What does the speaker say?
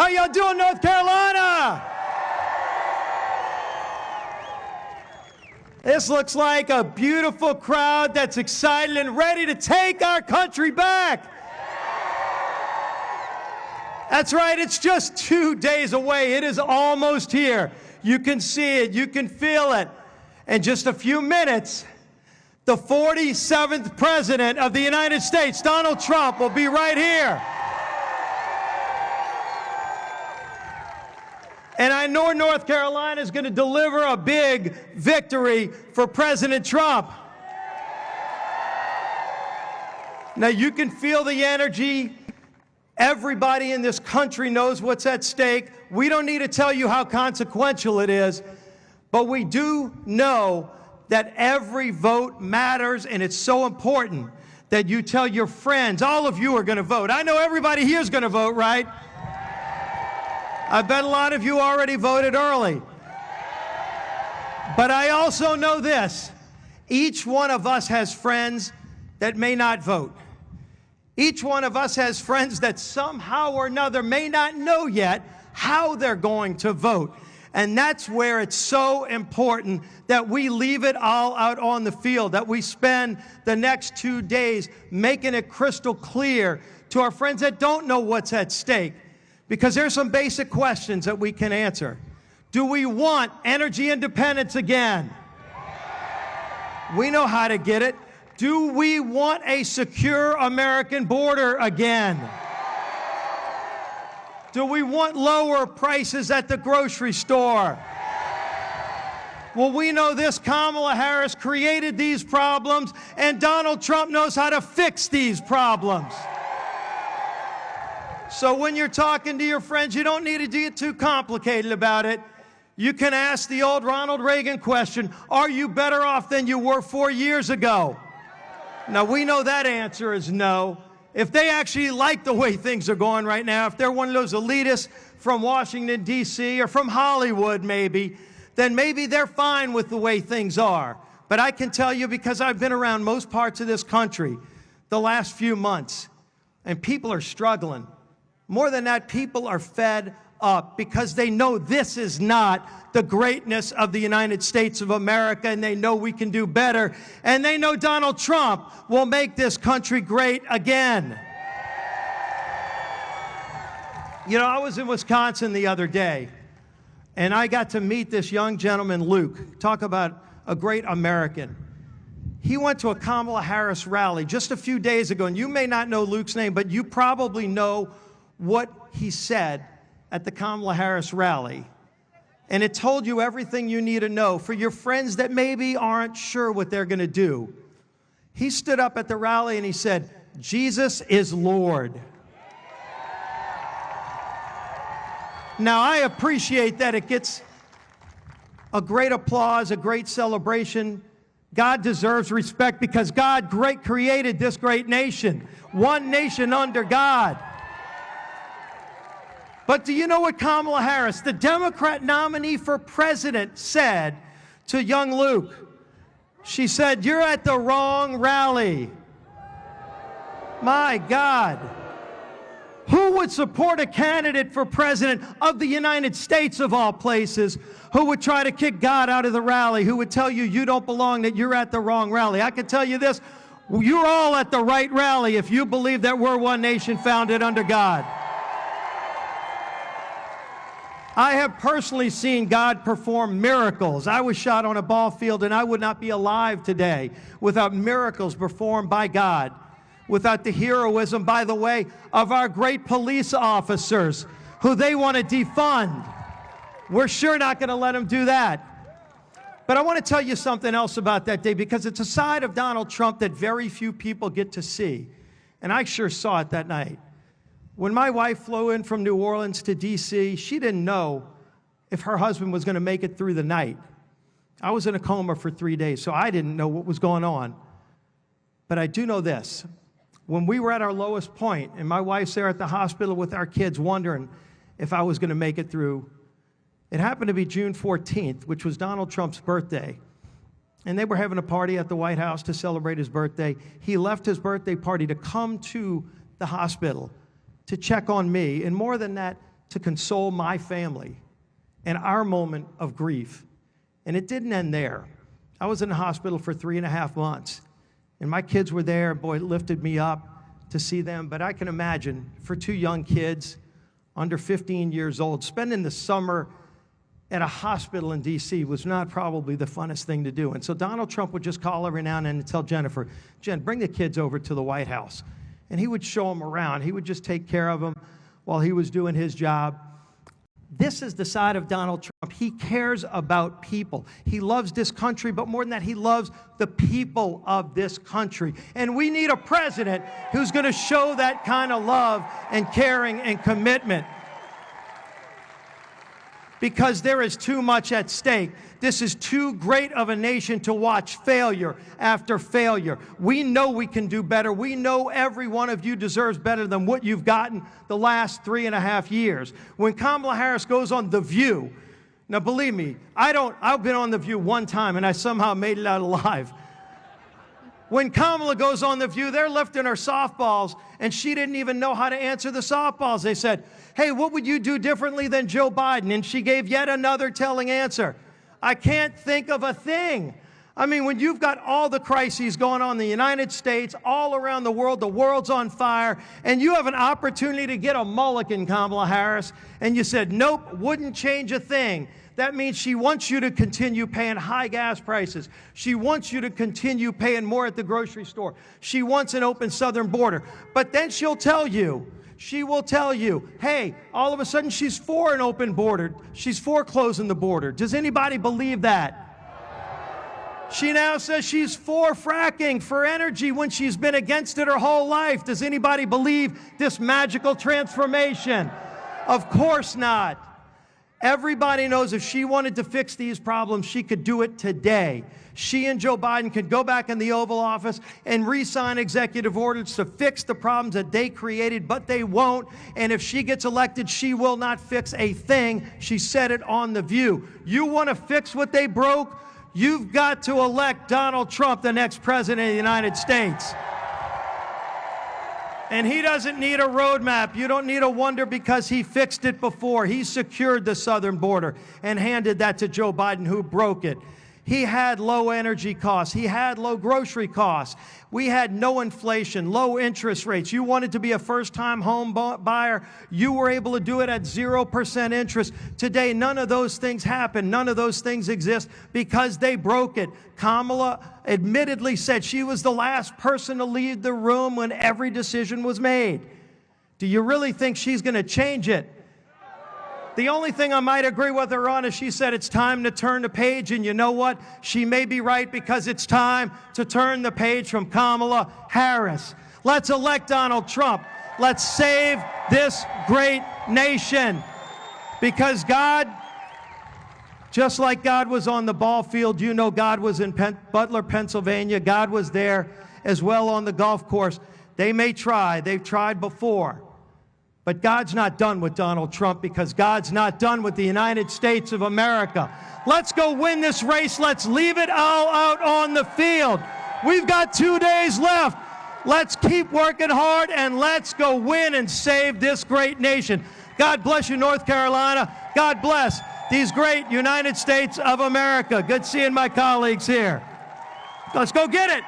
How y'all doing, North Carolina? This looks like a beautiful crowd that's excited and ready to take our country back. That's right, it's just 2 days away. It is almost here. You can see it, you can feel it. In just a few minutes, the 47th President of the United States, Donald Trump, will be right here. And I know North Carolina is going to deliver a big victory for President Trump. Now, you can feel the energy. Everybody in this country knows what's at stake. We don't need to tell you how consequential it is, but we do know that every vote matters, and it's so important that you tell your friends. All of you are going to vote. I know everybody here is going to vote, right? I bet a lot of you already voted early. But I also know this. Each one of us has friends that may not vote. Each one of us has friends that somehow or another may not know yet how they're going to vote. And that's where it's so important that we leave it all out on the field, that we spend the next 2 days making it crystal clear to our friends that don't know what's at stake. Because there's some basic questions that we can answer. Do we want energy independence again? We know how to get it. Do we want a secure American border again? Do we want lower prices at the grocery store? Well, we know this. Kamala Harris created these problems, and Donald Trump knows how to fix these problems. So when you're talking to your friends, you don't need to get too complicated about it. You can ask the old Ronald Reagan question, are you better off than you were 4 years ago? Now, we know that answer is no. If they actually like the way things are going right now, if they're one of those elitists from Washington, D.C., or from Hollywood maybe, then maybe they're fine with the way things are. But I can tell you, because I've been around most parts of this country the last few months, and people are struggling. More than that, people are fed up because they know this is not the greatness of the United States of America, and they know we can do better, and they know Donald Trump will make this country great again. You know, I was in Wisconsin the other day, and I got to meet this young gentleman, Luke. Talk about a great American. He went to a Kamala Harris rally just a few days ago, and you may not know Luke's name, but you probably know what he said at the Kamala Harris rally. And it told you everything you need to know for your friends that maybe aren't sure what they're going to do. He stood up at the rally and he said, Jesus is Lord. Now, I appreciate that it gets a great applause, a great celebration. God deserves respect because God created this great nation, one nation under God. But do you know what Kamala Harris, the Democrat nominee for president, said to young Luke? She said, you're at the wrong rally. My God. Who would support a candidate for president of the United States, of all places, who would try to kick God out of the rally, who would tell you you don't belong, that you're at the wrong rally? I can tell you this, you're all at the right rally if you believe that we're one nation founded under God. I have personally seen God perform miracles. I was shot on a ball field, and I would not be alive today without miracles performed by God, without the heroism, by the way, of our great police officers who they want to defund. We're sure not going to let them do that. But I want to tell you something else about that day, because it's a side of Donald Trump that very few people get to see. And I sure saw it that night. When my wife flew in from New Orleans to D.C., she didn't know if her husband was going to make it through the night. I was in a coma for 3 days, so I didn't know what was going on. But I do know this. When we were at our lowest point, and my wife's there at the hospital with our kids wondering if I was going to make it through, it happened to be June 14th, which was Donald Trump's birthday. And they were having a party at the White House to celebrate his birthday. He left his birthday party to come to the hospital to check on me, and more than that, to console my family in our moment of grief. And it didn't end there. I was in the hospital for 3.5 months, and my kids were there, and boy, it lifted me up to see them. But I can imagine, for 2 young kids under 15 years old, spending the summer at a hospital in D.C. was not probably the funnest thing to do. And so Donald Trump would just call every now and then and tell Jennifer, Jen, bring the kids over to the White House. And he would show them around. He would just take care of them while he was doing his job. This is the side of Donald Trump. He cares about people. He loves this country, but more than that, he loves the people of this country. And we need a president who's going to show that kind of love and caring and commitment, because there is too much at stake. This is too great of a nation to watch failure after failure. We know we can do better. We know every one of you deserves better than what you've gotten the last 3.5 years. When Kamala Harris goes on The View, now believe me, I've been on The View one time and I somehow made it out alive. When Kamala goes on The View, they're lifting her softballs, and she didn't even know how to answer the softballs. They said, hey, what would you do differently than Joe Biden? And she gave yet another telling answer. I can't think of a thing. I mean, when you've got all the crises going on in the United States, all around the world's on fire, and you have an opportunity to get a mulligan, Kamala Harris, and you said, nope, wouldn't change a thing. That means she wants you to continue paying high gas prices. She wants you to continue paying more at the grocery store. She wants an open southern border. But then she will tell you, hey, all of a sudden she's for an open border. She's for closing the border. Does anybody believe that? She now says she's for fracking, for energy, when she's been against it her whole life. Does anybody believe this magical transformation? Of course not. Everybody knows if she wanted to fix these problems, she could do it today. She and Joe Biden could go back in the Oval Office and re-sign executive orders to fix the problems that they created, but they won't. And if she gets elected, she will not fix a thing. She said it on The View. You want to fix what they broke? You've got to elect Donald Trump, the next president of the United States. And he doesn't need a roadmap. You don't need a wonder, because he fixed it before. He secured the southern border and handed that to Joe Biden, who broke it. He had low energy costs. He had low grocery costs. We had no inflation, low interest rates. You wanted to be a first-time home buyer, you were able to do it at 0% interest. Today, none of those things happen. None of those things exist because they broke it. Kamala admittedly said she was the last person to leave the room when every decision was made. Do you really think she's going to change it? The only thing I might agree with her on is she said it's time to turn the page, and you know what? She may be right, because it's time to turn the page from Kamala Harris. Let's elect Donald Trump. Let's save this great nation, because God, just like God was on the ball field, you know God was in Butler, Pennsylvania. God was there as well on the golf course. They may try. They've tried before. But God's not done with Donald Trump, because God's not done with the United States of America. Let's go win this race. Let's leave it all out on the field. We've got 2 days left. Let's keep working hard, and let's go win and save this great nation. God bless you, North Carolina. God bless these great United States of America. Good seeing my colleagues here. Let's go get it.